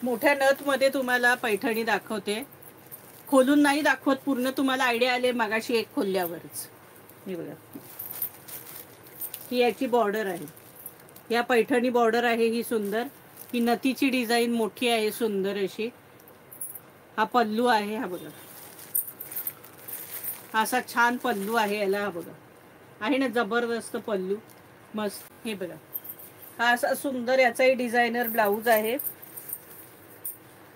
मोठ्या नथ मध्ये तुम्हाला पैठणी दाखवते, खोलून नाही दाखवत, पूर्ण तुम्हाला आयडिया आले मगाशी एक खोलल्यावरच. हे बघा, ही याची बॉर्डर आहे, या पैठणी बॉर्डर आहे ही सुंदर. ही नथीची डिझाईन मोठी आहे सुंदर अशी. हा पल्लू आहे, हा बघा, हा असा छान पल्लू आहे याला. हा बघा, आहे ना जबरदस्त पल्लू, मस्त. हे बघा, हा असा सुंदर याचाही डिझायनर ब्लाऊज आहे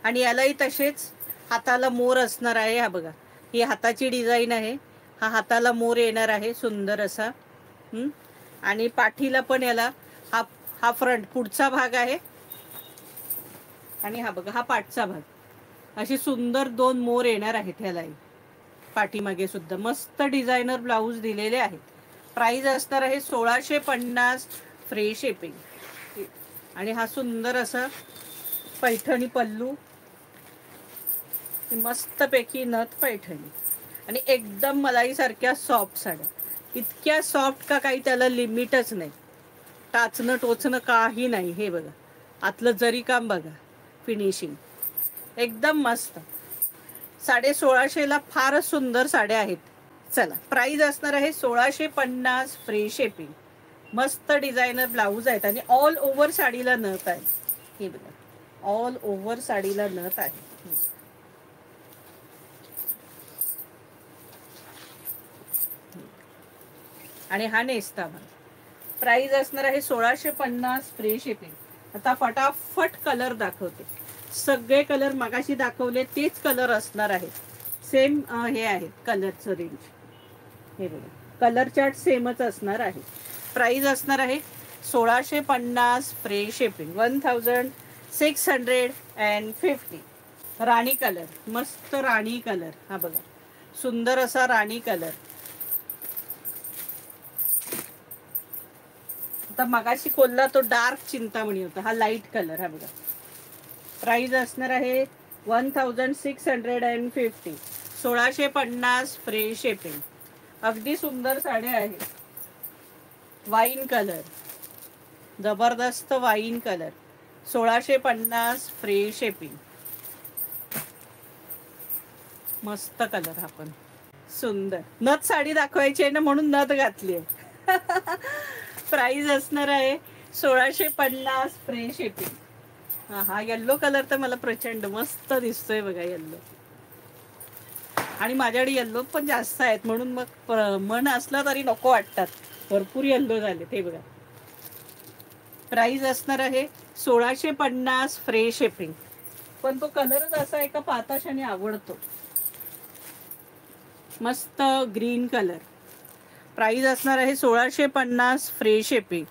आणि यालाही तसेच हाताला मोर असणार आहे. हा बघा, ही हाताची डिझाईन आहे, हा हाताला मोर येणार आहे सुंदर असा. आणि पाठीला पण याला हा हा फ्रंट पुढचा भाग आहे आणि हा बघा हा पाठचा भाग. अशी सुंदर 2 मोर येणार आहेत ह्यालाही. पाठीमागे सुद्धा मस्त डिझायनर ब्लाऊज दिलेले आहेत. प्राइस असणार आहे 1650 फ्री शिपिंग. आणि हा सुंदर असा पैठणी पल्लू, मस्तपैकी नथ पैठणी आणि एकदम मलाई सारख्या सॉफ्ट साड्या. इतक्या सॉफ्ट का काही त्याला लिमिटच नाही, टाचणं टोचणं काही नाही. हे बघा, आतलं जरी काम बघा, फिनिशिंग एकदम मस्त. 1650ला फारच सुंदर साड्या आहेत. चला, प्राइस असणार आहे 1650 फ्री शिपिंग. मस्त डिझायनर ब्लाऊज आहेत आणि ऑल ओव्हर साडीला नथ आहे. हे बघा, ऑल ओव्हर साडीला नथ आहे. आणि हा नेसता भाग. प्राइस असणार आहे 1650 फ्री शिपिंग. आता फटाफट कलर दाखवते. सगळे कलर मगाशी दाखवले तेच कलर असणार आहेत, सेम हे आहे कलरचं रेंज. हे बघा, कलर चार्ट सेमच असणार आहे. प्राइस असणार आहे 1650 फ्री शिपिंग, 1650. राणी कलर, मस्त राणी कलर. हा बघा, सुंदर असा राणी कलर. आता मगाशी खोलला तो डार्क चिंतामणी होता, हा लाईट कलर. हा बघा, प्राइस असणार आहे 1650, 1650 फ्री शिपिंग. अगदी सुंदर साड्या आहेत. वाईन कलर, जबरदस्त वाईन कलर, 1650 फ्री शिपिंग. मस्त कलर. हा पण सुंदर नथ साडी दाखवायची आहे ना, म्हणून नथ घातली आहे. प्राइस असणार आहे 1650 फ्री शिपिंग. हा येल्लो कलर तर मला प्रचंड मस्त दिसतोय बघा, येल्लो. आणि माझ्याकडे येल्लो पण जास्त आहेत, म्हणून मग मन असलं तरी नको वाटतात, भरपूर येल्लो झाले. ते बघा, प्राइस असणार आहे 1650 फ्री शिपिंग. पण तो कलरच असा आहे का पाहताच आणि आवडतो, मस्त ग्रीन कलर. प्राइस असणार आहे 1650 फ्री शिपिंग.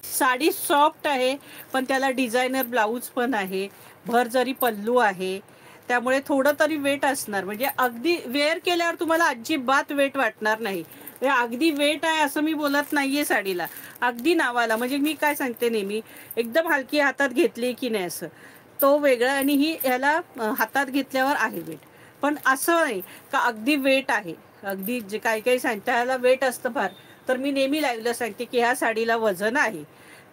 साडी सॉफ्ट आहे, पण त्याला डिझायनर ब्लाऊज पण आहे, भर जरी पल्लू आहे, त्यामुळे थोडं तरी वेट असणार. म्हणजे अगदी वेअर केल्यावर तुम्हाला अजिबात वेट वाटणार नाही. अगदी वेट आहे असं मी बोलत नाहीये साडीला, अगदी नावाला. म्हणजे मी काय सांगते नेहमी, एकदम हलकी हातात घेतली की नाही असं, तो वेगळा. आणि ही ह्याला हातात घेतल्यावर आहे वेट, पण असं नाही का अगदी वेट आहे. अगदी जे काही काही सांगता ह्याला वेट असतं फार, तर मी नेहमी लाईव्हला सांगते की ह्या साडीला वजन आहे,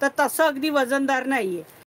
तर तसं अगदी वजनदार नाहीये.